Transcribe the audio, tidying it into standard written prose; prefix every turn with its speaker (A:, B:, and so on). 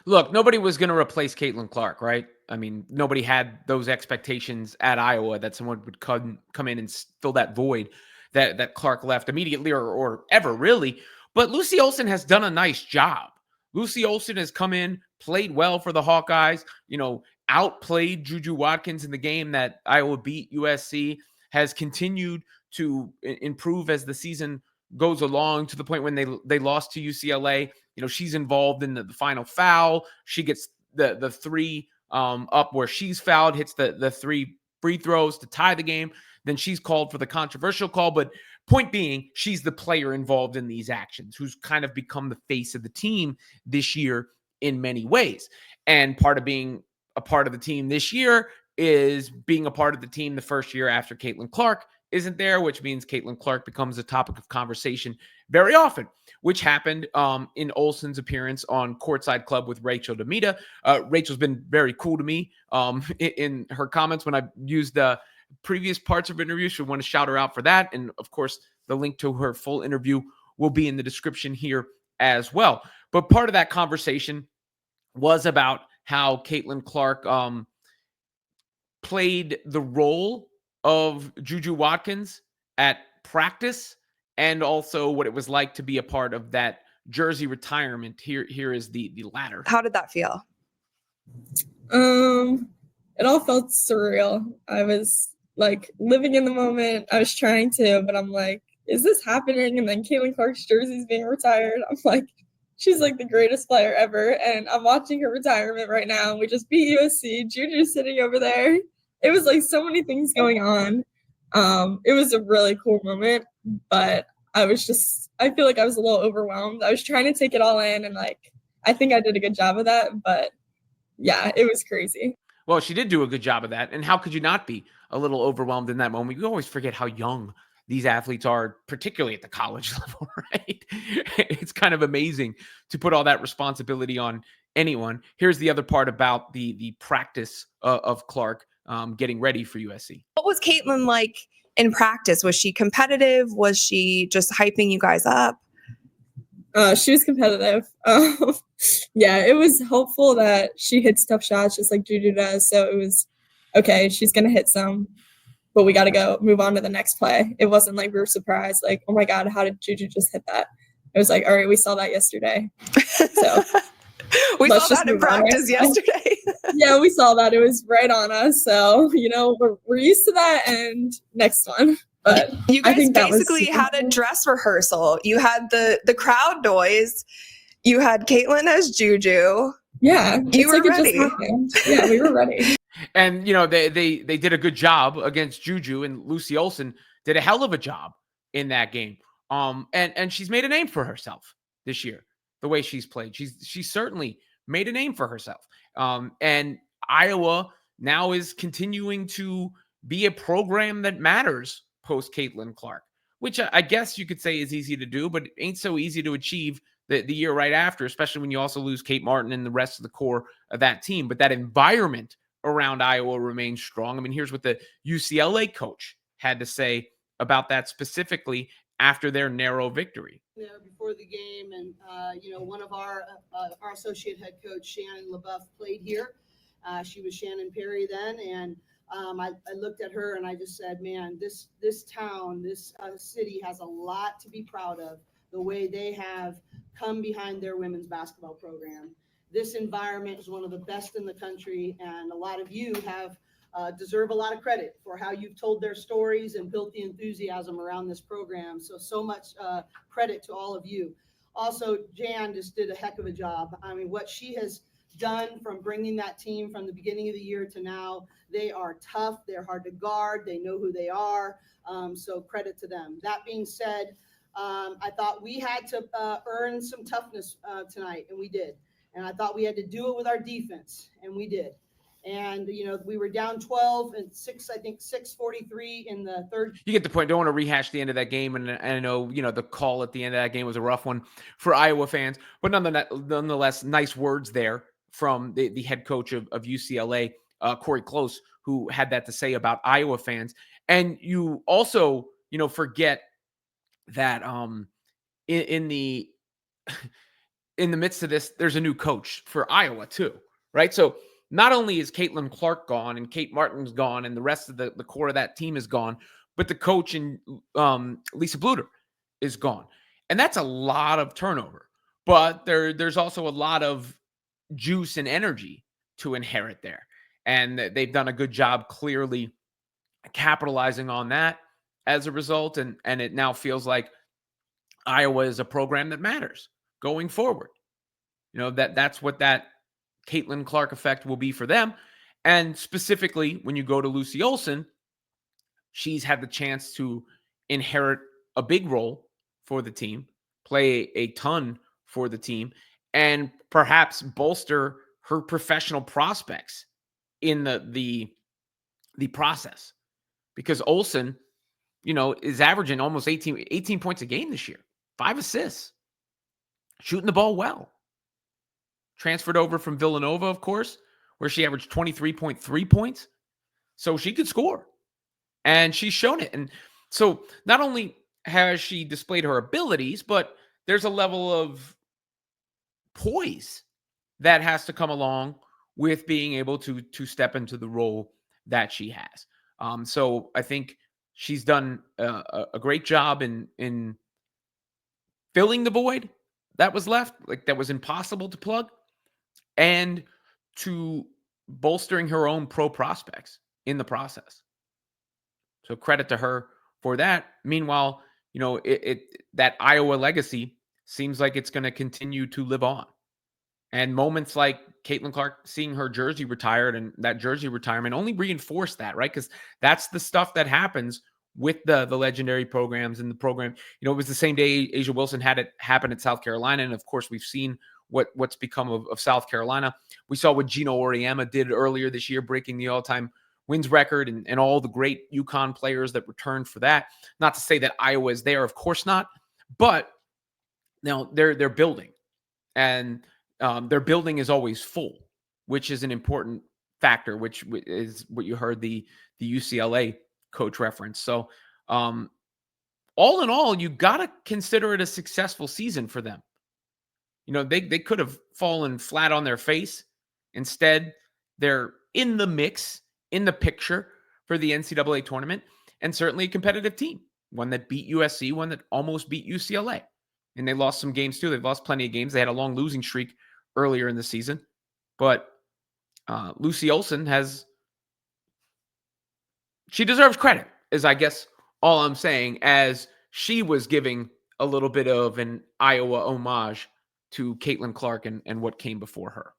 A: Look, nobody was going to replace Caitlin Clark, right? I mean, nobody had those expectations at Iowa that someone would come in and fill that void that Clark left immediately or ever really. But Lucy Olsen has done a nice job. Lucy Olsen has come in, played well for the Hawkeyes, outplayed Juju Watkins in the game that Iowa beat USC, has continued to improve as the season goes along to the point when they lost to UCLA. She's involved in the final foul. She gets the three up where she's fouled, hits the three free throws to tie the game. Then she's called for the controversial call. But point being, she's the player involved in these actions who's kind of become the face of the team this year in many ways. And part of being a part of the team this year is being a part of the team the first year after Caitlin Clark isn't there, which means Caitlin Clark becomes a topic of conversation very often, which happened in Olsen's appearance on Courtside Club with Rachel DeMita. Rachel's been very cool to me in her comments when I used the previous parts of her interview. So I want to shout her out for that. And of course, the link to her full interview will be in the description here as well. But part of that conversation was about how Caitlin Clark played the role of Juju Watkins at practice and also what it was like to be a part of that jersey retirement. Here is the latter.
B: How did that feel?
C: It all felt surreal. I was like living in the moment. I was trying to, but I'm like, is this happening? And then Caitlin Clark's jersey's being retired. I'm like, she's like the greatest player ever. And I'm watching her retirement right now. We just beat USC. Juju's sitting over there. It was like so many things going on. It was a really cool moment, but I feel like I was a little overwhelmed. I was trying to take it all in, and like, I think I did a good job of that, but yeah, it was crazy.
A: Well, she did do a good job of that. And how could you not be a little overwhelmed in that moment? You always forget how young these athletes are, particularly at the college level, right? It's kind of amazing to put all that responsibility on anyone. Here's the other part about the practice of Clark getting ready for USC.
B: What was Caitlin like in practice? Was she competitive? Was she just hyping you guys up?
C: She was competitive. Yeah, it was hopeful that she hits tough shots just like Juju does. So it was, okay, she's going to hit some, but we got to go move on to the next play. It wasn't like we were surprised, like, oh my God, how did Juju just hit that? It was like, all right, we saw that yesterday. So
B: we saw that in practice yesterday.
C: Yeah, we saw that. It was right on us. So, we're used to that, and next one. But
B: you guys basically had a dress rehearsal. You had the crowd noise. You had Caitlin as Juju.
C: Yeah,
B: you were ready.
C: Yeah, we were ready.
A: And they did a good job against Juju, and Lucy Olsen did a hell of a job in that game. And she's made a name for herself this year. The way she's played, she's certainly made a name for herself. And Iowa now is continuing to be a program that matters post Caitlin Clark, which I guess you could say is easy to do, but it ain't so easy to achieve the year right after, especially when you also lose Kate Martin and the rest of the core of that team. But that environment around Iowa remains strong. I mean, here's what the UCLA coach had to say about that specifically after their narrow victory.
D: There before the game, and one of our associate head coach, Shannon LaBeouf, played here. She was Shannon Perry then, and I looked at her and I just said, man, this town, this city has a lot to be proud of, the way they have come behind their women's basketball program. This environment is one of the best in the country, and a lot of you have deserve a lot of credit for how you've told their stories and built the enthusiasm around this program. So much credit to all of you. Also, Jan just did a heck of a job. I mean, what she has done from bringing that team from the beginning of the year to now, they are tough. They're hard to guard. They know who they are. So credit to them. That being said, I thought we had to earn some toughness tonight, and we did. And I thought we had to do it with our defense, and we did. And, we were down 12 and 6:43 in the third.
A: You get the point. Don't want to rehash the end of that game. And I know, the call at the end of that game was a rough one for Iowa fans. But nonetheless, nice words there from the head coach of UCLA, Corey Close, who had that to say about Iowa fans. And you also, forget that in in the midst of this, there's a new coach for Iowa too, right? So not only is Caitlin Clark gone and Kate Martin's gone and the rest of the core of that team is gone, but the coach and Lisa Bluter is gone. And that's a lot of turnover. But there's also a lot of juice and energy to inherit there. And they've done a good job clearly capitalizing on that as a result. And it now feels like Iowa is a program that matters going forward. That's what that Caitlin Clark effect will be for them. And specifically, when you go to Lucy Olsen, she's had the chance to inherit a big role for the team, play a ton for the team, and perhaps bolster her professional prospects in the process. Because Olsen, is averaging almost 18 points a game this year, 5 assists, shooting the ball well. Transferred over from Villanova, of course, where she averaged 23.3 points. So she could score. And she's shown it. And so not only has she displayed her abilities, but there's a level of poise that has to come along with being able to step into the role that she has. So I think she's done a great job in filling the void that was left, like that was impossible to plug, and to bolstering her own pro prospects in the process. So credit to her for that. Meanwhile, that Iowa legacy seems like it's going to continue to live on. And moments like Caitlin Clark seeing her jersey retired and that jersey retirement only reinforced that, right? Because that's the stuff that happens with the legendary programs and the program. It was the same day Asia Wilson had it happen at South Carolina. And of course, we've seen what's become of South Carolina. We saw what Gino Auriemma did earlier this year, breaking the all-time wins record and all the great UConn players that returned for that. Not to say that Iowa is there, of course not, but now they're building, and their building is always full, which is an important factor, which is what you heard the UCLA coach reference. So all in all, you got to consider it a successful season for them. They could have fallen flat on their face. Instead, they're in the mix, in the picture for the NCAA tournament, and certainly a competitive team. One that beat USC, one that almost beat UCLA. And they lost some games too. They've lost plenty of games. They had a long losing streak earlier in the season. But Lucy Olsen she deserves credit, is I guess all I'm saying, as she was giving a little bit of an Iowa homage to Caitlin Clark and what came before her.